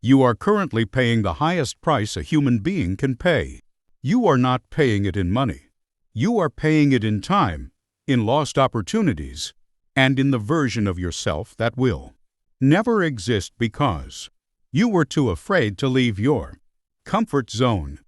You are currently paying the highest price a human being can pay. You are not paying it in money. You are paying it in time, in lost opportunities, and in the version of yourself that will never exist because you were too afraid to leave your comfort zone.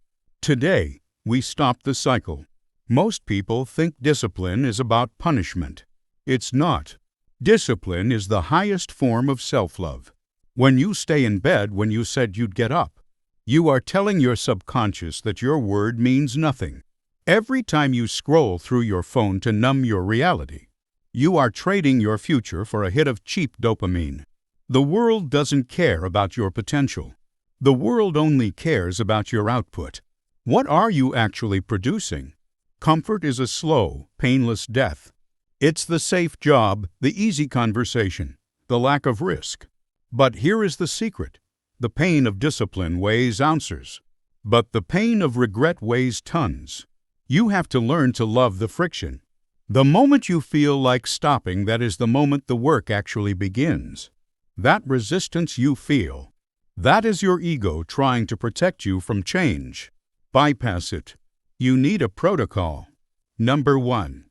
Today, we stop the cycle. Most people think discipline is about punishment. It's not. Discipline is the highest form of self-love. When you stay in bed when you said you'd get up, you are telling your subconscious that your word means nothing. Every time you scroll through your phone to numb your reality, you are trading your future for a hit of cheap dopamine. The world doesn't care about your potential. The world only cares about your output. What are you actually producing? Comfort is a slow, painless death. It's the safe job, the easy conversation, the lack of risk. But here is the secret. The pain of discipline weighs ounces, but the pain of regret weighs tons. You have to learn to love the friction. The moment you feel like stopping, that is the moment the work actually begins. That resistance you feel, that is your ego trying to protect you from change. Bypass it. You need a protocol. Number 1.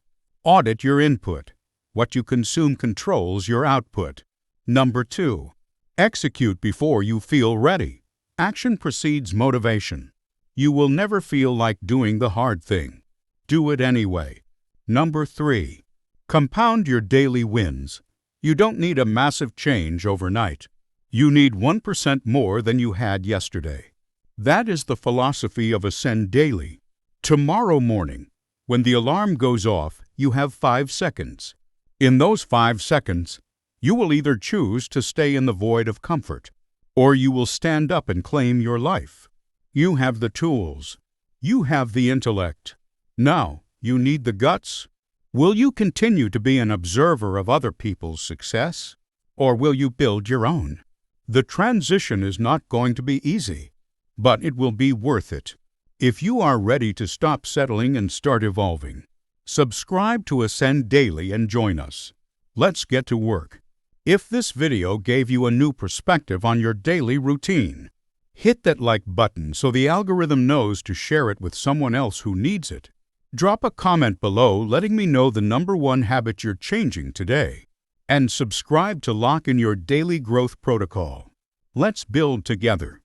Audit your input. What you consume controls your output. Number 2. Execute before you feel ready. Action precedes motivation. You will never feel like doing the hard thing. Do it anyway. Number 3. Compound your daily wins. You don't need a massive change overnight. You need 1% more than you had yesterday. That is the philosophy of Ascend Daily. Tomorrow morning, when the alarm goes off, you have 5 seconds. In those 5 seconds, you will either choose to stay in the void of comfort, or you will stand up and claim your life. You have the tools. You have the intellect. Now, you need the guts. Will you continue to be an observer of other people's success, or will you build your own? The transition is not going to be easy, but it will be worth it. If you are ready to stop settling and start evolving, subscribe to Ascend Daily and join us. Let's get to work. If this video gave you a new perspective on your daily routine, hit that like button so the algorithm knows to share it with someone else who needs it. Drop a comment below letting me know the number 1 habit you're changing today. And subscribe to lock in your daily growth protocol. Let's build together.